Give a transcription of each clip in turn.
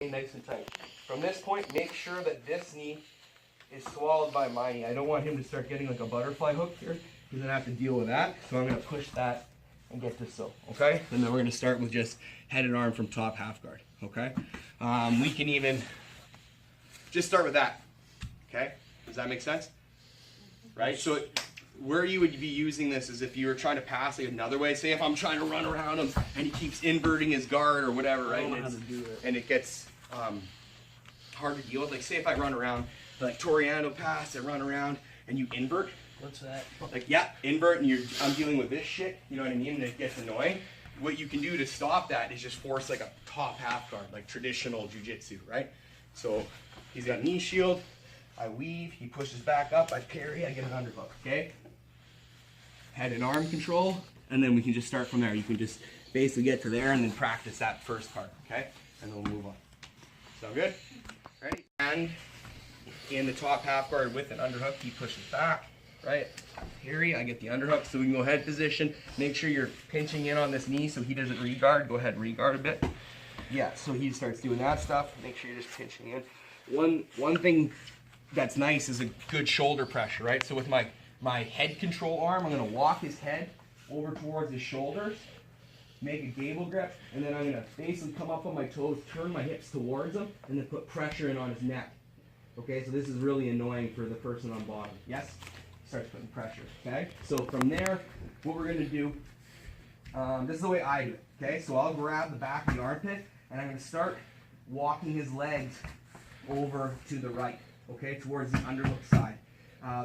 Nice and tight. From this point, make sure that this knee is swallowed by my knee. I don't want him to start getting like a butterfly hook here. He's gonna have to deal with that. So I'm gonna push that and get this so, okay? And then we're gonna start with just head and arm from top half guard, okay? We can even just start with that, okay? Does that make sense? Right? So where you would be using this is if you were trying to pass it another way. Say if I'm trying to run around him and he keeps inverting his guard or whatever, right? And it gets hard to deal with. Like say if I run around, like Toriano pass, I run around and you invert. What's that? Like yeah, invert and I'm dealing with this shit, you know what I mean? And it gets annoying. What you can do to stop that is just force like a top half guard, like traditional jiu-jitsu, right? So he's got a knee shield, I weave, he pushes back up, I parry, I get an underhook, okay? Head and arm control, and then we can just start from there. You can just basically get to there and then practice that first part, okay? And then we'll move on. Sound good? Ready? And in the top half guard with an underhook, he pushes back, right? Parry, I get the underhook, so we can go head position. Make sure you're pinching in on this knee so he doesn't re-guard. Go ahead, re-guard a bit. Yeah, so he starts doing that stuff. Make sure you're just pinching in. One thing that's nice is a good shoulder pressure, right? So with my head control arm, I'm gonna walk his head over towards his shoulders, make a gable grip, and then I'm gonna basically come up on my toes, turn my hips towards him, and then put pressure in on his neck. Okay, so this is really annoying for the person on bottom. Yes? Starts putting pressure, okay? So from there, what we're gonna do, this is the way I do it, okay? So I'll grab the back of the armpit, and I'm gonna start walking his legs over to the right, okay, towards the underhook side.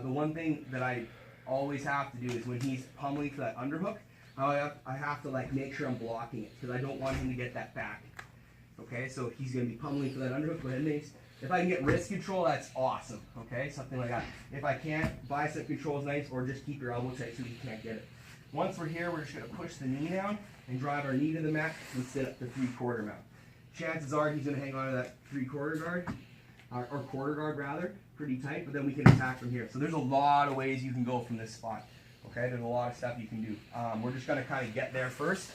The one thing that I always have to do is when he's pummeling for that underhook, I have to like make sure I'm blocking it because I don't want him to get that back. Okay, so he's going to be pummeling for that underhook. Go ahead, Mace. If I can get wrist control, that's awesome. Okay, something like that. If I can't, bicep control is nice, or just keep your elbow tight so you can't get it. Once we're here, we're just going to push the knee down and drive our knee to the mat and sit up to 3/4 mount. Chances are he's going to hang on to that 3/4 guard, or quarter guard rather, pretty tight, but then we can attack from here. So there's a lot of ways you can go from this spot. Okay, there's a lot of stuff you can do. We're just going to kind of get there first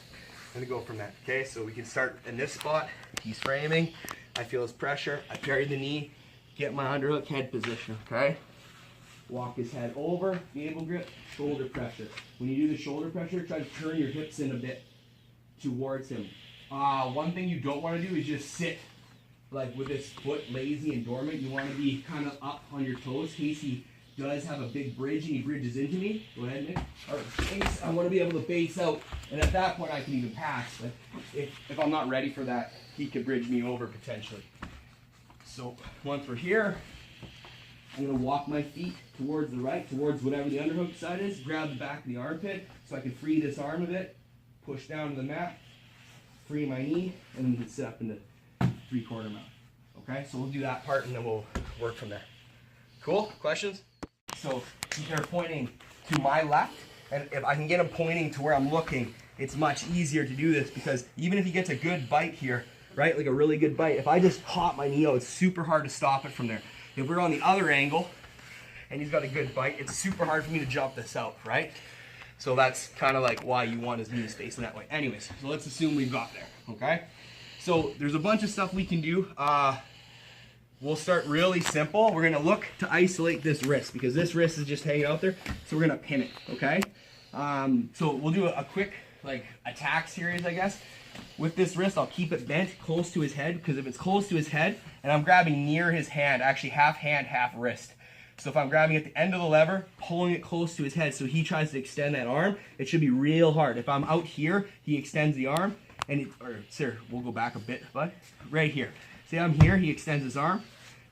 and go from that. Okay, so we can start in this spot. He's framing. I feel his pressure. I parry the knee, get my underhook head position. Okay, walk his head over, gable grip, shoulder pressure. When you do the shoulder pressure, try to turn your hips in a bit towards him. One thing you don't want to do is just sit like with this foot lazy and dormant. You want to be kind of up on your toes. Casey does have a big bridge and he bridges into me. Go ahead, Nick. All right, I want to be able to base out, and at that point I can even pass. But if I'm not ready for that, he could bridge me over potentially. So once we're here, I'm going to walk my feet towards the right, towards whatever the underhook side is. Grab the back of the armpit so I can free this arm a bit. Push down to the mat. Free my knee, and then we can sit up into 3/4 mount. Okay, so we'll do that part and then we'll work from there. Cool? Questions? So they're pointing to my left, and if I can get him pointing to where I'm looking, it's much easier to do this because even if he gets a good bite here, right, like a really good bite, if I just pop my knee out, it's super hard to stop it from there. If we're on the other angle and he's got a good bite, it's super hard for me to jump this out, right? So that's kind of like why you want his knees facing that way. Anyways, so let's assume we've got there, okay? So there's a bunch of stuff we can do. We'll start really simple. We're gonna look to isolate this wrist because this wrist is just hanging out there. So we're gonna pin it, okay? So we'll do a quick like attack series, I guess. With this wrist, I'll keep it bent close to his head because if it's close to his head and I'm grabbing near his hand, actually half hand, half wrist. So if I'm grabbing at the end of the lever, pulling it close to his head so he tries to extend that arm, it should be real hard. If I'm out here, he extends the arm, and sir, we'll go back a bit, bud. Right here. See, I'm here, he extends his arm.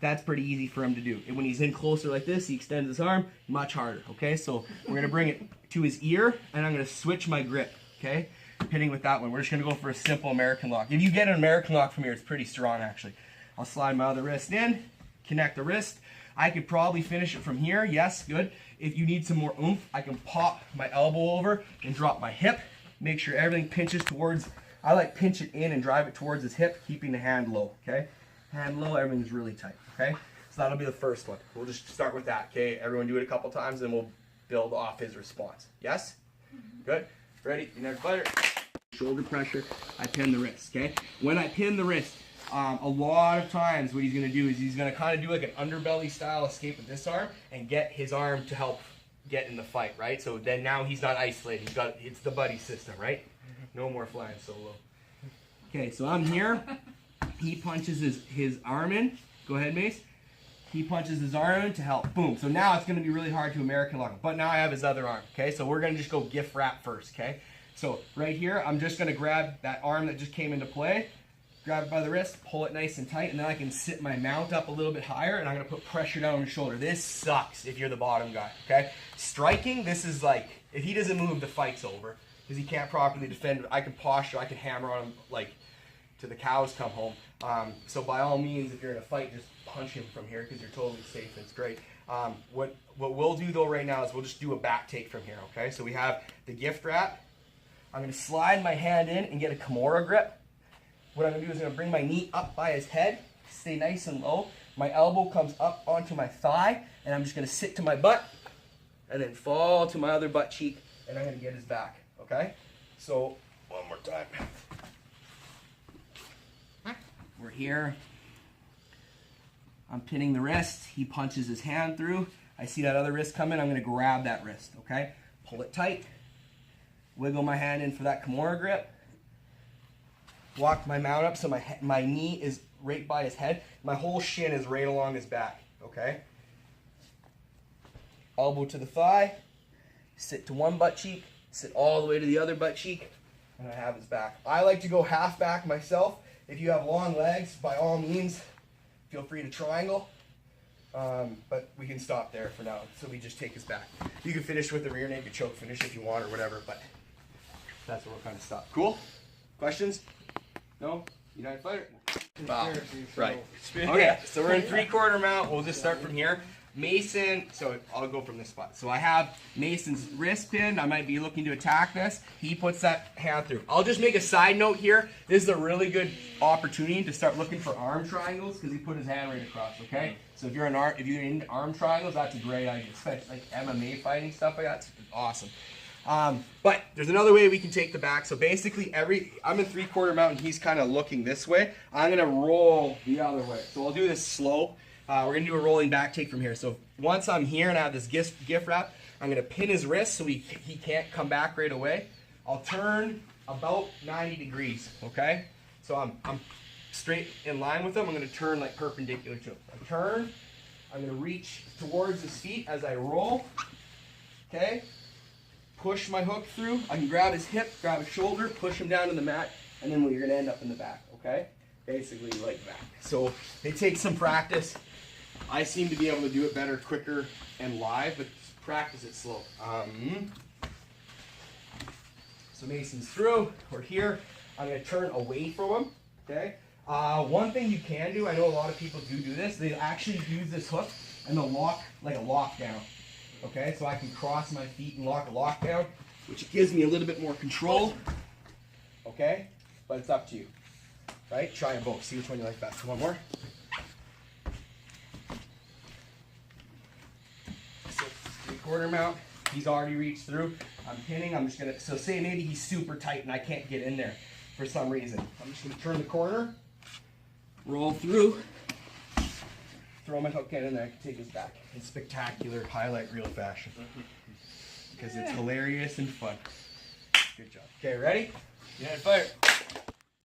That's pretty easy for him to do. And when he's in closer like this, he extends his arm, much harder, okay? So we're gonna bring it to his ear, and I'm gonna switch my grip, okay? Pinning with that one. We're just gonna go for a simple American lock. If you get an American lock from here, it's pretty strong, actually. I'll slide my other wrist in, connect the wrist. I could probably finish it from here. Yes, good. If you need some more oomph, I can pop my elbow over and drop my hip. Make sure everything pinches towards, I like pinch it in and drive it towards his hip, keeping the hand low, okay? Hand low, everything's really tight, okay? So that'll be the first one. We'll just start with that, okay? Everyone do it a couple times and we'll build off his response. Yes? Good? Ready? Your next fighter. Shoulder pressure, I pin the wrist, okay? When I pin the wrist, A lot of times what he's going to do is he's going to kind of do like an underbelly style escape with this arm and get his arm to help get in the fight, right? So then now he's not isolated. It's the buddy system, right? No more flying solo. Okay, so I'm here. He punches his arm in. Go ahead, Mace. He punches his arm in to help. Boom. So now it's going to be really hard to American lock him. But now I have his other arm. Okay, so we're going to just go gift wrap first. Okay, so right here, I'm just going to grab that arm that just came into play, grab it by the wrist, pull it nice and tight, and then I can sit my mount up a little bit higher, and I'm going to put pressure down on his shoulder. This sucks if you're the bottom guy. Okay, striking, this is like, if he doesn't move, the fight's over. Because he can't properly defend. I can posture, I can hammer on him like to the cows come home. So by all means, if you're in a fight, just punch him from here because you're totally safe. It's great. What we'll do though right now is we'll just do a back take from here. Okay, so we have the gift wrap. I'm going to slide my hand in and get a Kimura grip. What I'm going to do is I'm going to bring my knee up by his head, stay nice and low. My elbow comes up onto my thigh, and I'm just going to sit to my butt and then fall to my other butt cheek, and I'm going to get his back. Okay, so one more time. We're here. I'm pinning the wrist. He punches his hand through. I see that other wrist coming. I'm going to grab that wrist. Okay, pull it tight. Wiggle my hand in for that Kimura grip. Walk my mount up so my knee is right by his head. My whole shin is right along his back. Okay. Elbow to the thigh. Sit to one butt cheek. Sit all the way to the other butt cheek, and I have his back. I like to go half back myself. If you have long legs, by all means, feel free to triangle. But we can stop there for now. So we just take his back. You can finish with the rear naked choke finish if you want or whatever, but that's where we'll kind of stop. Cool? Questions? No? United Fighter? Wow. Right. Okay, so we're in 3/4 mount. We'll just start from here. Mason, so I'll go from this spot. So I have Mason's wrist pinned. I might be looking to attack this. He puts that hand through. I'll just make a side note here. This is a really good opportunity to start looking for arm triangles because he put his hand right across, okay? So if you're into arm triangles, that's a great idea. Especially like MMA fighting stuff like that. It's awesome. But there's another way we can take the back. So basically I'm in 3/4 mount and he's kind of looking this way. I'm going to roll the other way. So I'll do this slow. We're going to do a rolling back take from here. So once I'm here and I have this gift wrap, I'm going to pin his wrist so he can't come back right away. I'll turn about 90 degrees, okay? So I'm straight in line with him. I'm going to turn like perpendicular to him. I turn. I'm going to reach towards his feet as I roll, okay? Push my hook through. I can grab his hip, grab his shoulder, push him down to the mat, and then you're going to end up in the back, okay? Basically like that. So it takes some practice. I seem to be able to do it better, quicker, and live, but practice it slow. So Mason's through. We're here. I'm going to turn away from him. Okay. One thing you can do, I know a lot of people do this, they actually use this hook and they'll lock like a lockdown. Okay, so I can cross my feet and lock a lockdown, which gives me a little bit more control. Okay, but it's up to you. Right? Try them both. See which one you like best. One more. So 3/4 mount. He's already reached through. I'm pinning. I'm just gonna. So say maybe he's super tight and I can't get in there for some reason. I'm just gonna turn the corner, roll through, throw my hook in there. I can take his back in spectacular highlight reel fashion because it's hilarious and fun. Good job. Okay, ready? United Fire.